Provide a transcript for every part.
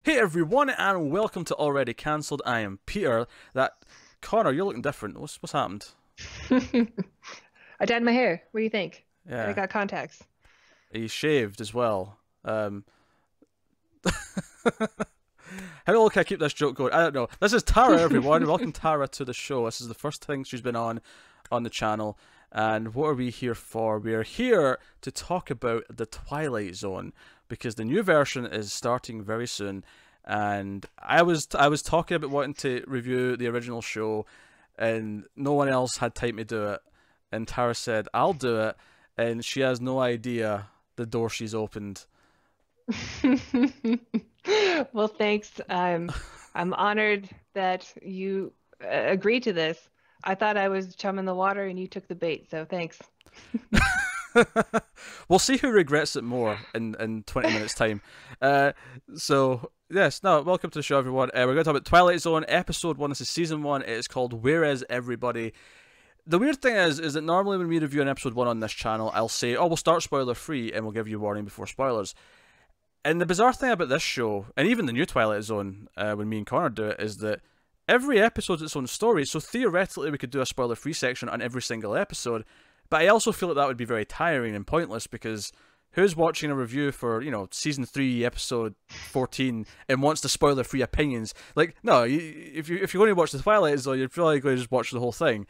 Hey everyone, and welcome to Already Cancelled. I am Peter. Connor, you're looking different. What's happened? I dyed my hair. What do you think? And I Yeah, got contacts. he shaved as well. How long can I keep this joke going? I don't know. This is Tara, everyone. Welcome Tara to the show. This is the first thing she's been on the channel. And what are we here for? We are here to talk about the Twilight Zone because the new version is starting very soon. And I was talking about wanting to review the original show, and no one else had time to do it. And Tara said, "I'll do it," and she has no idea the door she's opened. Well, thanks. I'm honored that you agreed to this. I thought I was chum in the water and you took the bait, so thanks. We'll see who regrets it more in 20 minutes time. Uh, yes, no, welcome to the show, everyone. We're going to talk about Twilight Zone episode 1. This is season 1. It's called Where Is Everybody? The weird thing is that normally when we review an episode 1 on this channel, I'll say, oh, we'll start spoiler free and we'll give you warning before spoilers. And the bizarre thing about this show, and even the new Twilight Zone, when me and Connor do it, is that every episode's its own story. So theoretically, we could do a spoiler-free section on every single episode. But I also feel that would be very tiring and pointless because who's watching a review for season 3, episode 14, and wants the spoiler-free opinions? Like, no, if you're going to watch the Twilight Zone, you're probably going to just watch the whole thing.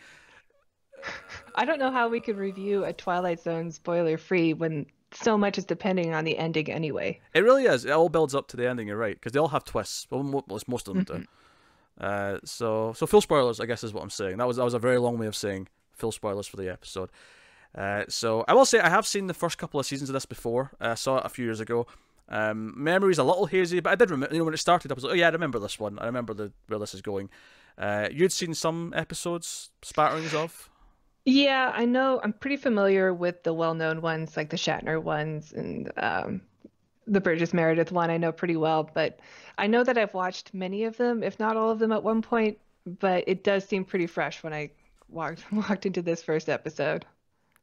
I don't know how we could review a Twilight Zone spoiler free when so much is depending on the ending anyway. It really is. It all builds up to the ending. You're right, because they all have twists. Well, most of them do. So full spoilers, I guess, is what I'm saying. That was a very long way of saying full spoilers for the episode. So I will say I have seen the first couple of seasons of this before. I saw it a few years ago. Memory's a little hazy, but I did remember. When it started, I was like, oh yeah, I remember this one. I remember where this is going. You'd seen some episodes, spatterings of. Yeah, I know. I'm pretty familiar with the well-known ones, like the Shatner ones and the Burgess Meredith one. I know pretty well, but I know that I've watched many of them, if not all of them, at one point. But it does seem pretty fresh when I walked into this first episode.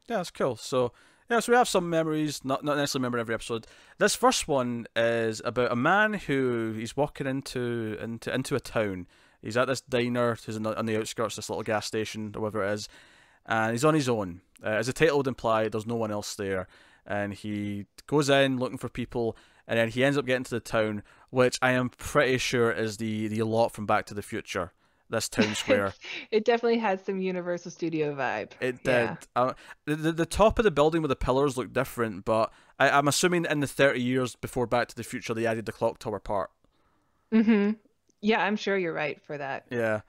Yeah, that's cool. So yeah, so we have some memories, not necessarily remember every episode. This first one is about a man who he's walking into a town. He's at this diner, who's on the outskirts, this little gas station or whatever it is, and he's on his own. As the title would imply, there's no one else there, and he goes in looking for people, and then he ends up getting to the town, which I am pretty sure is the lot from Back to the Future. This town square. It definitely has some Universal Studio vibe. It did. Yeah. The top of the building with the pillars looked different, but I'm assuming in the 30 years before Back to the Future they added the clock tower part. Mm-hmm. Yeah, I'm sure you're right for that. Yeah.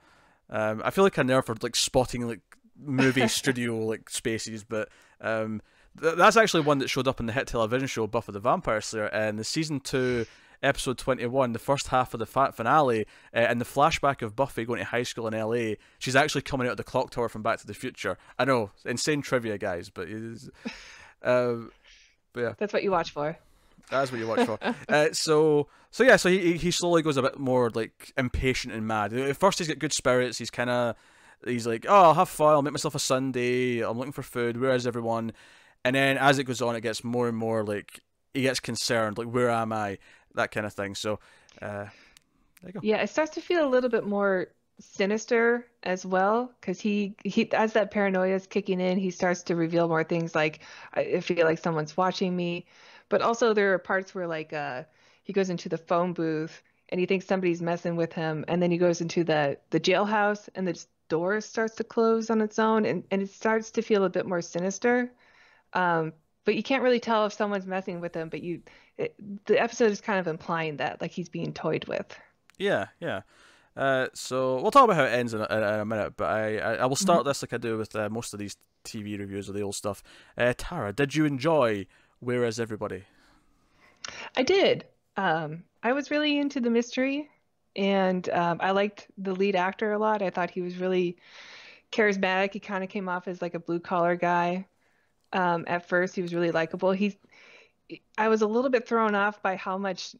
I feel like I nerve for like spotting like movie studio like spaces, but that's actually one that showed up in the hit television show Buffy the Vampire Slayer, and the season 2 episode 21, the first half of the finale, and the flashback of Buffy going to high school in LA. She's actually coming out of the clock tower from Back to the Future. I know, insane trivia, guys, but but yeah, That's what you watch for. that's what you watch for. So he slowly goes a bit more like impatient and mad. At first he's got good spirits. He's like, oh, I'll have fun. I'll make myself a sundae. I'm looking for food. Where is everyone? And then as it goes on, it gets more and more like he gets concerned. Like, where am I? That kind of thing. So there you go. Yeah, it starts to feel a little bit more sinister as well because he as that paranoia is kicking in, he starts to reveal more things like I feel like someone's watching me, but also there are parts where like he goes into the phone booth and he thinks somebody's messing with him, and then he goes into the jailhouse and the door starts to close on its own, and it starts to feel a bit more sinister. But you can't really tell if someone's messing with him, but the episode is kind of implying that, like he's being toyed with. Yeah, yeah. So we'll talk about how it ends in a minute, but I will Mhm. start this like I do with most of these TV reviews of the old stuff. Tara, did you enjoy Where Is Everybody? I did. I was really into the mystery, and I liked the lead actor a lot. I thought he was really charismatic. He kind of came off as like a blue collar guy. At first, he was really likable. I was a little bit thrown off by how much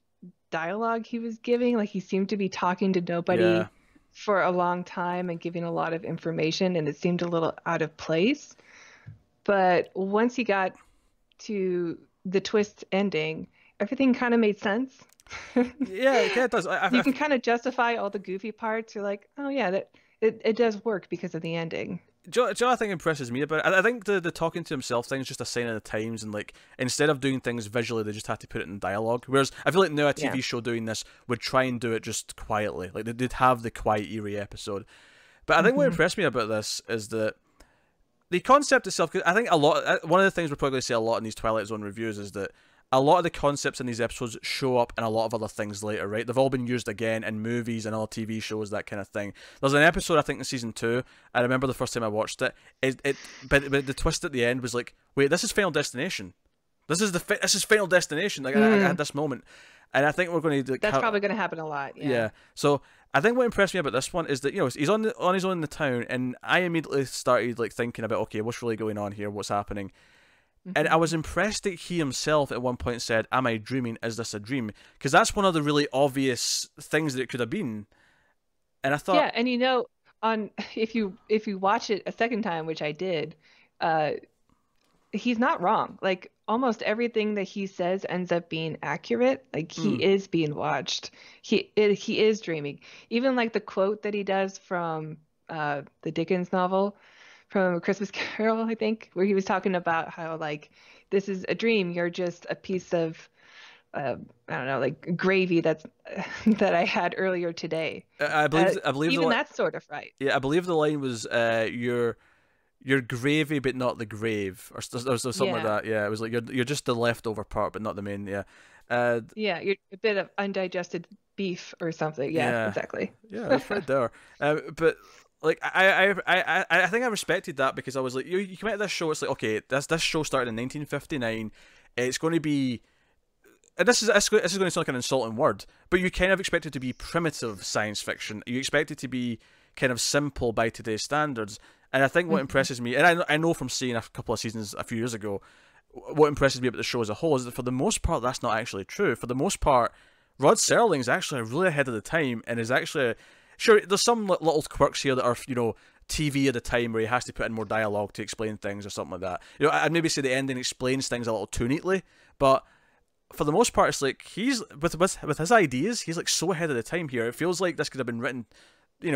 dialogue he was giving. Like he seemed to be talking to Yeah, nobody for a long time and giving a lot of information, and it seemed a little out of place. But once he got to the twist ending, everything kind of made sense. Yeah, it kind of does. You can kind of justify all the goofy parts. You're like, oh yeah, that it does work because of the ending. Do you know what I think impresses me about it? I think the talking to himself thing is just a sign of the times, and like instead of doing things visually, they just had to put it in dialogue. Whereas I feel like now a Yeah. TV show doing this would try and do it just quietly, like they'd have the quiet, eerie episode. But I think what Hmm. impressed me about this is that the concept itself. 'Cause I think one of the things we're probably going to say a lot in these Twilight Zone reviews is that a lot of the concepts in these episodes show up in a lot of other things later, right? They've all been used again in movies and other TV shows, that kind of thing. There's an episode I think in season 2. I remember the first time I watched it. But the twist at the end was like, wait, this is Final Destination. This is Final Destination. Like I had this moment, and I think we're going to. Like, That's probably going to happen a lot. Yeah. yeah. So I think what impressed me about this one is that he's on his own in the town, and I immediately started like thinking about, okay, what's really going on here? What's happening? And I was impressed that he himself at one point said, "Am I dreaming? Is this a dream?" Because that's one of the really obvious things that it could have been. And I thought, Yeah, and on if you watch it a second time, which I did, uh, he's not wrong. Like almost everything that he says ends up being accurate. Like he is being watched. He is dreaming. Even like the quote that he does from the Dickens novel from A Christmas Carol, I think, where he was talking about how like this is a dream. You're just a piece of I don't know, like gravy that I had earlier today. I believe Even that's sort of right. yeah, I believe the line was you're gravy, but not the grave, or something like Yeah. that. Yeah, it was like you're just the leftover part, but not the main. Yeah, Yeah, you're a bit of undigested beef or something. Yeah, yeah, exactly. yeah. That's right there. But like I think I respected that because I was like, you come out of this show, it's like, okay, this show started in 1959. It's going to be. And this is going to sound like an insulting word, but you kind of expect it to be primitive science fiction. You expect it to be kind of simple by today's standards. And I think what impresses me, and I know from seeing a couple of seasons a few years ago, what impresses me about the show as a whole is that for the most part, that's not actually true. For the most part, Rod Serling is actually really ahead of the time and is actually... Sure, there's some little quirks here that are, TV at the time where he has to put in more dialogue to explain things or something like that. I'd maybe say the ending explains things a little too neatly, but for the most part, it's like he's with his ideas, he's like so ahead of the time here. It feels like this could have been written, in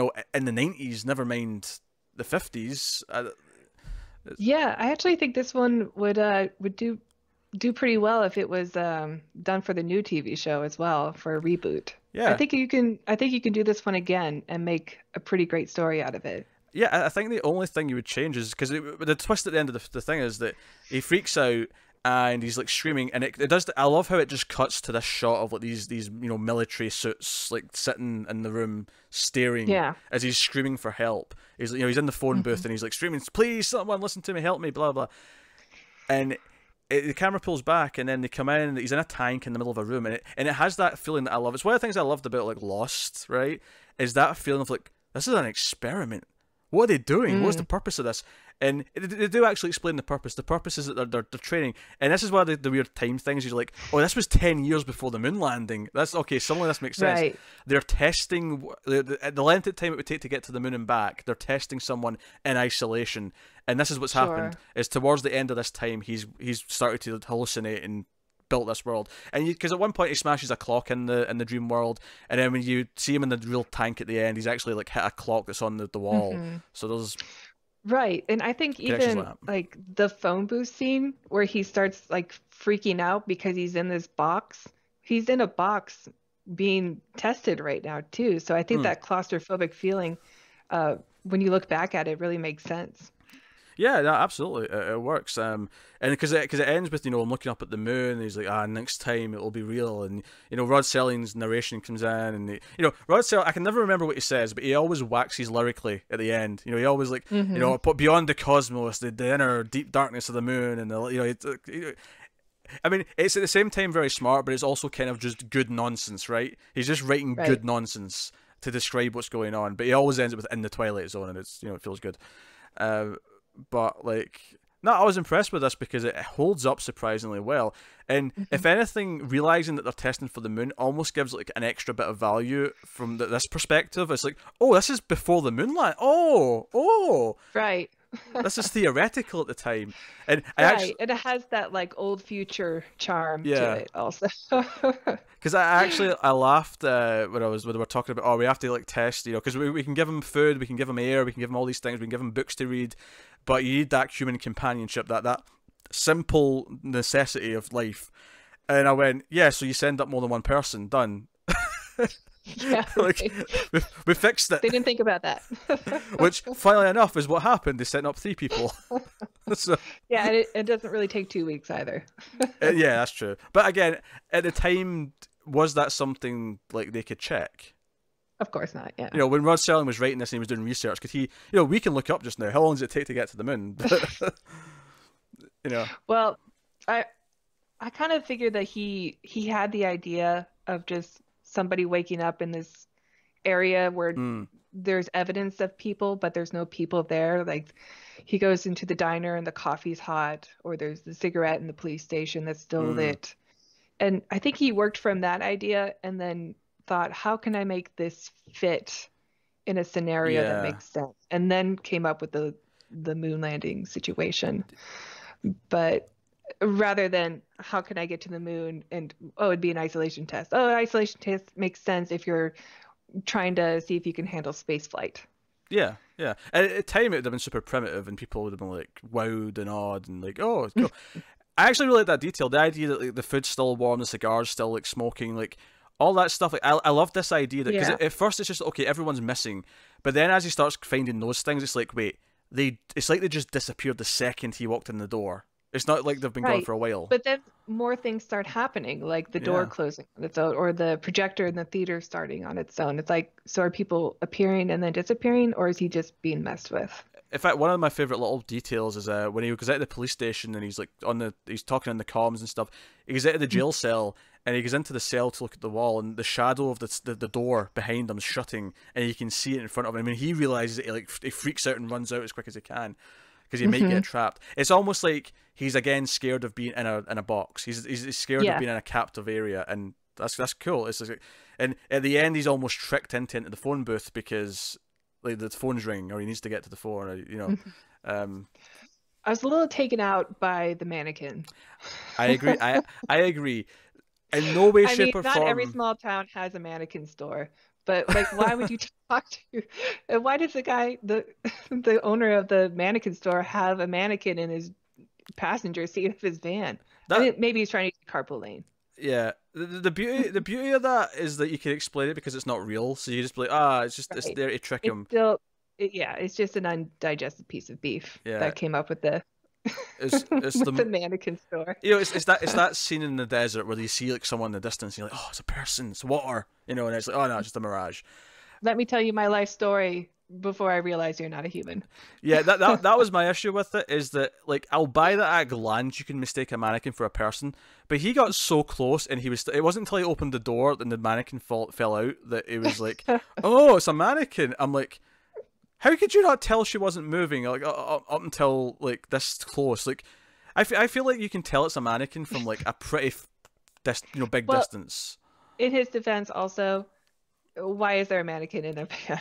the 90s, never mind the 50s. Yeah, I actually think this one would do pretty well if it was done for the new TV show as well for a reboot. Yeah. I think you can do this one again and make a pretty great story out of it. Yeah, I think the only thing you would change is because the twist at the end of the thing is that he freaks out and he's like screaming, and it does. I love how it just cuts to this shot of like these military suits like sitting in the room staring as he's screaming for help. He's he's in the phone booth and he's like screaming, "Please, someone listen to me, help me!" Blah blah. And the camera pulls back, and then they come in, and he's in a tank in the middle of a room, and it has that feeling that I love. It's one of the things I loved about like Lost, right? Is that feeling of like, this is an experiment. What are they doing? What's the purpose of this? And they do actually explain the purpose. The purpose is that they're training, and this is why the weird time things. You're like, oh, this was 10 years before the moon landing. That's okay. Suddenly this makes sense. Right. They're testing the length of time it would take to get to the moon and back. They're testing someone in isolation, and this is what's happened. Is towards the end of this time, he's started to hallucinate and built this world. And because at one point he smashes a clock in the dream world, and then when you see him in the real tank at the end, he's actually like hit a clock that's on the wall. So there's Right. And I think even like the phone booth scene where he starts like freaking out because he's in this box. He's in a box being tested right now too. So I think that claustrophobic feeling, when you look back at it, really makes sense. Yeah, no, absolutely, it works. And because it ends with I'm looking up at the moon, and he's like, next time it will be real, and Rod Serling's narration comes in, and Rod Serling, I can never remember what he says, but he always waxes lyrically at the end. He always like put beyond the cosmos, the inner deep darkness of the moon, and I mean, it's at the same time very smart, but it's also kind of just good nonsense, right? He's just writing good nonsense to describe what's going on, but he always ends it with "in the Twilight Zone," and it's it feels good. But like, no, I was impressed with this because it holds up surprisingly well. And if anything, realizing that they're testing for the moon almost gives like an extra bit of value from this perspective. It's like, oh, this is before the moon land. Oh, Right. This is theoretical at the time, and I Right. actually, And it has that like old future charm to yeah, it also. because I laughed when we were talking about, oh, we have to like test, because we can give him food, we can give him air, we can give him all these things, we can give him books to read, but you need that human companionship, that simple necessity of life. And I went, yeah, so you send up more than one person, done. Yeah, Like, right. we fixed it. They didn't think about that. Which, funnily enough, is what happened. They sent up 3 people. So, Yeah, and it doesn't really take 2 weeks either. yeah, that's true. But again, at the time, was that something like they could check? Of course not, yeah. When Rod Serling was writing this and he was doing research, could he? We can look up just now. How long does it take to get to the moon? Well, I kind of figured that he had the idea of just somebody waking up in this area where Mm, there's evidence of people, but there's no people there. Like he goes into the diner and the coffee's hot, or there's the cigarette in the police station that's still mm, lit. And I think he worked from that idea and then thought, how can I make this fit in a scenario that yeah. makes sense? And then came up with the moon landing situation. But rather than how can I get to the moon and it'd be an isolation test. Oh, an isolation test makes sense if you're trying to see if you can handle space flight. Yeah, yeah. At the time, it would have been super primitive, and people would have been like wowed and awed, and like, oh, it's cool. I actually really like that detail. The idea that like, the food's still warm, the cigar's still like smoking, like all that stuff. Like I love this idea that because Yeah. at first it's just okay, everyone's missing, but then as he starts finding those things, it's like wait, it's like they just disappeared the second he walked in the door. It's not like they've been gone Right. for a while. But then more things start happening, like the door Yeah. closing on its own, or the projector in the theater starting on its own. It's like, so are people appearing and then disappearing, or is he just being messed with? In fact, one of my favorite little details is when he goes out to the police station and he's like he's talking on the comms and stuff. He goes out of the jail cell and he goes into the cell to look at the wall, and the shadow of the door behind him is shutting, and you can see it in front of him. I mean, he realizes it. He freaks out and runs out as quick as he can because he might get trapped. It's almost like he's again scared of being in a box. He's scared of Yeah. being in a captive area, and that's cool. It's like, and at the end, he's almost tricked into the phone booth because like the phone's ringing or he needs to get to the phone, or. Um, I was a little taken out by the mannequin. I agree. I agree. In no way, I mean, shape, or not every form. small town has a mannequin store, but like, why would you talk to? And why does the owner of the mannequin store have a mannequin in his passenger seat of his van? I That mean, maybe he's trying to use carpooling. yeah. The beauty of that is that you can explain it because it's not real. So you just be like, it's Right. there to trick It's him. still, yeah, it's just an undigested piece of beef Yeah. that came up with the It's with the the mannequin store. it's that scene in the desert where you see like someone in the distance. And you're like, oh, it's a person. It's water. And it's like, oh no, it's just a mirage. Let me tell you my life story before I realize you're not a human. Yeah, that was my issue with it, is that like I'll buy that at a glance you can mistake a mannequin for a person, but he got so close and it wasn't until he opened the door and the mannequin fell out that it was like, oh, it's a mannequin. I'm like, how could you not tell she wasn't moving like up until like this close? Like, I feel like you can tell it's a mannequin from like a pretty big Well, distance. in his defense, also, why is there a mannequin in a van?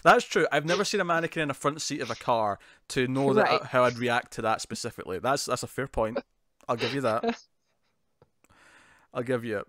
That's true. I've never seen a mannequin in a front seat of a car to know that Right. how I'd react to that specifically. That's a fair point. I'll give you that. I'll give you it.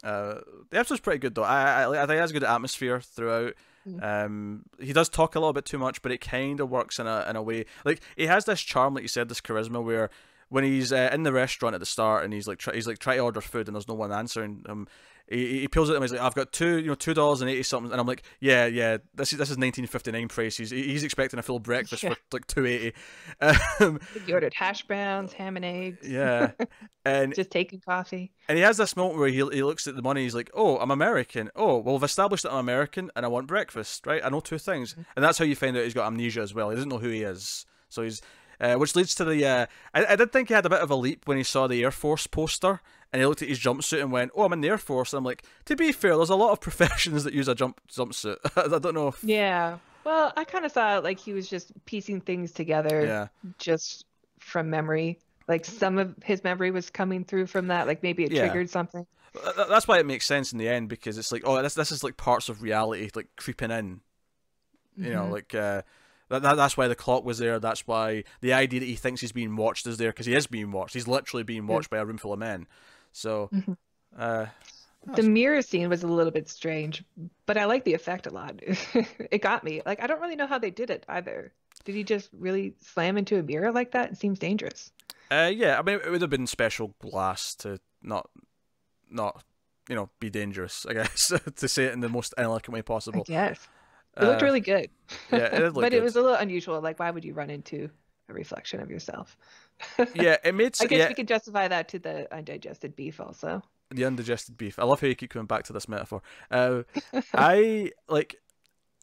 The episode's pretty good though. I think it has good atmosphere throughout. He does talk a little bit too much, but it kind of works in a way. Like he has this charm, like you said, this charisma where when he's in the restaurant at the start and he's like trying to order food and there's no one answering him. He pulls it at him. He's like, "I've got $2.80 something," and I'm like, "Yeah. This is 1959 price. He's expecting a full breakfast Yeah. for like $2.80." Um, He ordered hash browns, ham and eggs, yeah, and just taking coffee. he has this moment where he looks at the money. He's like, "Oh, I'm American. Oh, well, I've established that I'm American and I want breakfast. Right? I know two things." And that's how you find out he's got amnesia as well. He doesn't know who he is, so he's. Which leads to the. I did think he had a bit of a leap when he saw the Air Force poster and he looked at his jumpsuit and went, "Oh, I'm in the Air Force." And I'm like, to be fair, there's a lot of professions that use a jumpsuit. I don't know if. Yeah. Well, I kind of saw it like he was just piecing things together Yeah. just from memory. Like some of his memory was coming through from that. Like maybe it Yeah. triggered something. That's why it makes sense in the end because it's like, oh, this is like parts of reality like creeping in. You know, Mhm. like That's why the clock was there. That's why the idea that he thinks he's being watched is there, because he is being watched. He's literally being watched by a room full of men. So, Mhm. uh, The mirror scene was a little bit strange, but I like the effect a lot. It got me. Like, I don't really know how they did it either. Did he just really slam into a mirror like that? It seems dangerous. yeah, I mean, it would have been special glass to not be dangerous, I guess, to say it in the most elegant way I possible. guess. It looked really good. Yeah, it did look But it good. was a little unusual. Like, why would you run into a reflection of yourself? Yeah, it made I guess yeah we could justify that to the undigested beef also. the undigested beef. I love how you keep coming back to this metaphor. I like.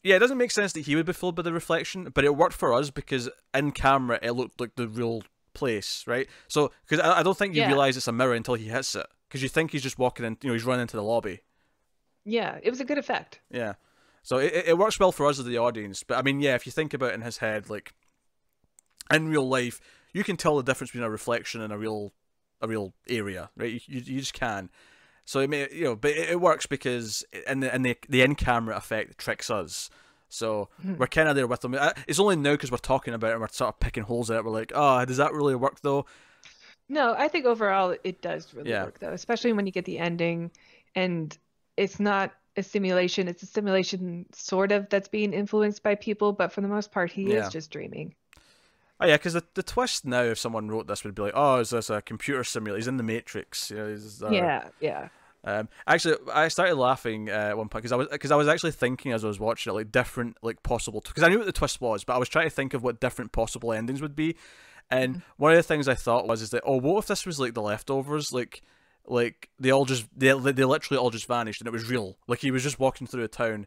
Yeah, it doesn't make sense that he would be fooled by the reflection, but it worked for us because in camera it looked like the real place, right? So, because I don't think you Yeah. realize it's a mirror until he hits it, because you think he's just walking in, he's running into the lobby. Yeah, it was a good effect. Yeah, so it works well for us as the audience. But I mean, yeah, if you think about it in his head, like in real life, you can tell the difference between a reflection and a real area, right? You just can. So it may, but it works because the in camera effect tricks us. So we're kind of there with them. It's only now because we're talking about it and we're sort of picking holes in it. We're like, oh, does that really work though? No, I think overall it does really Yeah, work though, especially when you get the ending and it's not a simulation, it's a simulation sort of that's being influenced by people, but for the most part he is yeah. just dreaming. Oh yeah, because the twist now, if someone wrote this, would be like, oh, is this a computer simulator? He's in the Matrix. Yeah, yeah. Actually, I started laughing at one point because I was actually thinking as I was watching it, like different like possible, because I knew what the twist was, but I was trying to think of what different possible endings would be, and one of the things I thought was is that, oh, what if this was like the leftovers, like they literally all just vanished and it was real, like he was just walking through a town,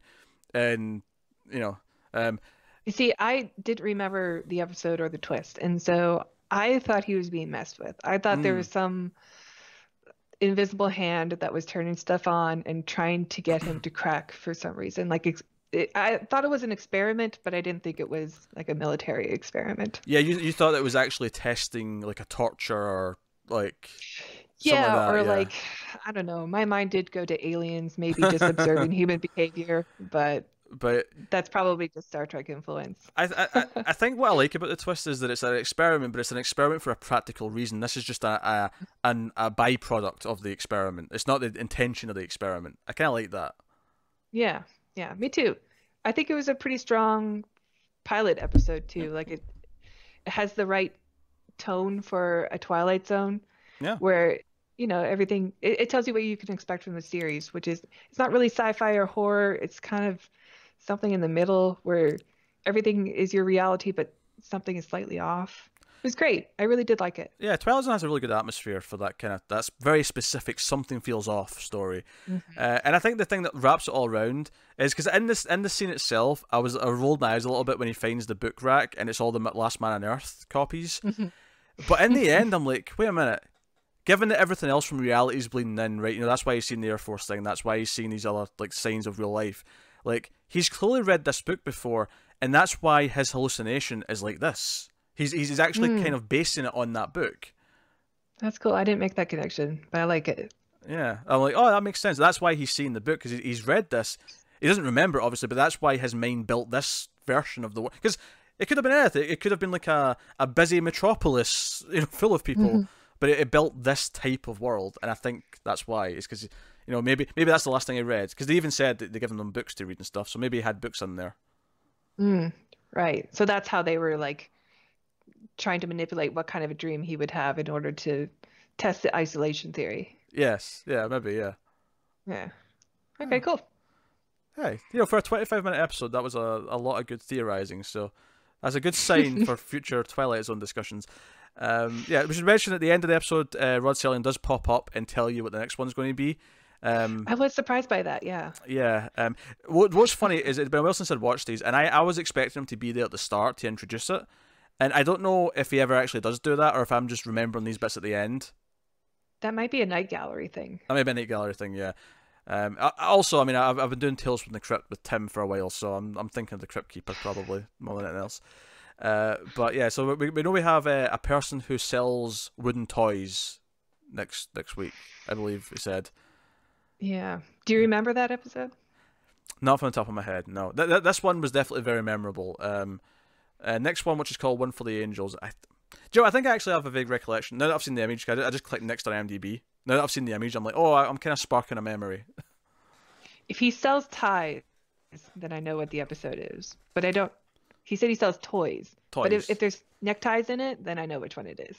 and you know, um, You see, I didn't remember the episode or the twist, and so I thought he was being messed with. I thought there mm, was some invisible hand that was turning stuff on and trying to get him to crack for some reason. I thought it was an experiment, but I didn't think it was like a military experiment. yeah, you thought it was actually testing like a torture or like something like Yeah, that, or yeah. like, I don't know. My mind did go to aliens, maybe just observing human behavior, but But that's probably just Star Trek influence. I think what I like about the twist is that it's an experiment, but it's an experiment for a practical reason. This is just a byproduct of the experiment. It's not the intention of the experiment. I kind of like that. Yeah, yeah, me too. I think it was a pretty strong pilot episode too. Like it has the right tone for a Twilight Zone Yeah, where, everything it tells you what you can expect from the series, which is it's not really sci-fi or horror. It's kind of something in the middle where everything is your reality, but something is slightly off. It was great. I really did like it. yeah. Twilight Zone has a really good atmosphere for that's very specific. Something feels off story, Mhm. and I think the thing that wraps it all around is because in the scene itself, I rolled my eyes a little bit when he finds the book rack and it's all the Last Man on Earth copies. Mhm. But in the end, I'm like, wait a minute. Given that everything else from reality is bleeding in, right? That's why he's seen the Air Force thing. That's why he's seen these other like signs of real life. Like he's clearly read this book before, and that's why his hallucination is like this. He's actually Mm, kind of basing it on that book. that's cool. I didn't make that connection, but I like it. Yeah, I'm like, oh, that makes sense. That's why he's seen the book because he's read this. He doesn't remember it, obviously, but that's why his mind built this version of the world. Because it could have been anything. It could have been like a busy metropolis, full of people. Mhm. But it built this type of world, and I think that's why. It's because maybe that's the last thing he read. Because they even said that they given them books to read and stuff. So maybe he had books in there. Mm, right. So that's how they were like trying to manipulate what kind of a dream he would have in order to test the isolation theory. Yes, yeah, maybe, yeah. Yeah. Okay, Oh. cool. Hey, for a 25-minute episode, that was a lot of good theorizing. So that's a good sign for future Twilight Zone discussions. Yeah, we should mention at the end of the episode, Rod Serling does pop up and tell you what the next one's going to be. I was surprised by that, yeah. Yeah. What's funny is it's been a while since I'd watched these, and I was expecting him to be there at the start to introduce it, and I don't know if he ever actually does do that, or if I'm just remembering these bits at the end. That might be a night gallery thing. That may be a Night Gallery thing, yeah. Also, I mean, I've been doing Tales from the Crypt with Tim for a while, so I'm thinking of the Crypt Keeper probably more than anything else. But yeah, so we know we have a person who sells wooden toys next week, I believe he said. Yeah. Do you remember that episode? Not from the top of my head, no. This one was definitely very memorable. Next one, which is called One for the Angels. Joe, I think I actually have a vague recollection. Now that I've seen the image, I just clicked next on IMDb. Now that I've seen the image, I'm like, oh, I'm kind of sparking a memory. If he sells ties, then I know what the episode is. But I don't. He said he sells toys. But if there's neckties in it, then I know which one it is.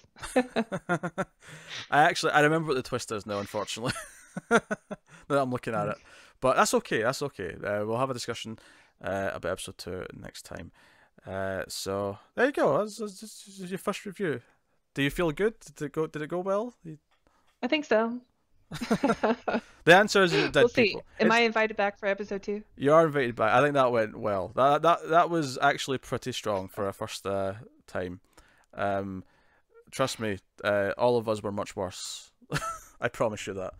I remember what the twist is now, unfortunately. Now that I'm looking at it. But that's okay. We'll have a discussion about episode 2 next time. So there you go. That's your first review. Do you feel good? Did it go well? I think so. The answer is dead we'll see. people. Am I invited back for episode 2? You are invited back. I think that went well. That was actually pretty strong for a first time. Trust me, all of us were much worse. I promise you that.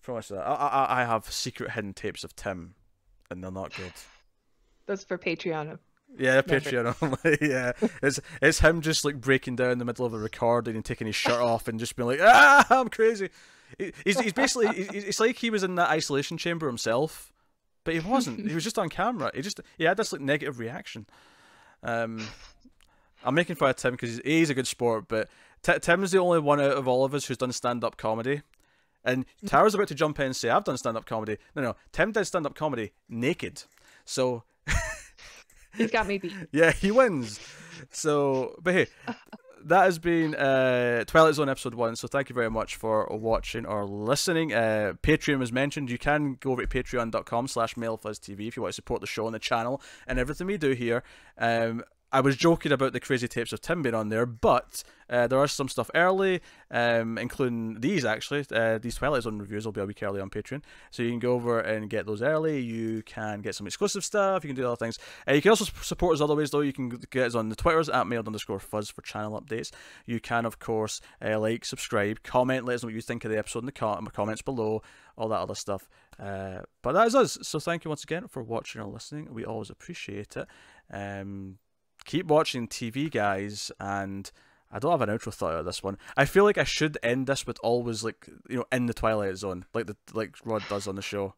I have secret hidden tapes of Tim, and they're not good. Those for Patreon. Yeah, Patreon only. Yeah, it's him just like breaking down in the middle of a recording and taking his shirt off and just being like, I'm crazy. He's basically it's like he was in that isolation chamber himself, but he wasn't. He was just on camera. He had this like negative reaction. I'm making fun of Tim because he's a good sport, but Tim is the only one out of all of us who's done stand-up comedy. And Tara's about to jump in and say, I've done stand-up comedy. No, Tim did stand-up comedy naked. So he's got me beat. Yeah, he wins. So, but hey, that has been Twilight Zone episode 1. So thank you very much for watching or listening. Patreon was mentioned. You can go over to patreon.com/MailFuzzTV if you want to support the show and the channel and everything we do here. I was joking about the crazy tapes of Tim being on there, but there are some stuff early, including these actually. These Twilight Zone reviews will be a week early on Patreon, so you can go over and get those early. You can get some exclusive stuff. You can do other things. You can also support us other ways though. You can get us on the Twitters at @mailed_fuzz for channel updates. You can of course like, subscribe, comment, let us know what you think of the episode in the comments below, all that other stuff. But that is us. So thank you once again for watching or listening. We always appreciate it. Keep watching TV, guys, and I don't have an outro thought out of this one. I feel like I should end this with always like in the Twilight Zone, like Rod does on the show.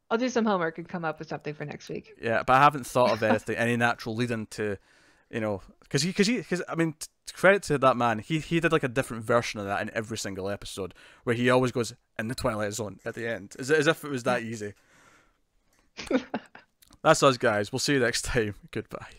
I'll do some homework and come up with something for next week. Yeah, but I haven't thought of anything, any natural lead-in to, because I mean, credit to that man, he did like a different version of that in every single episode, where he always goes in the Twilight Zone at the end, as if it was that easy. That's us, guys. We'll see you next time. Goodbye.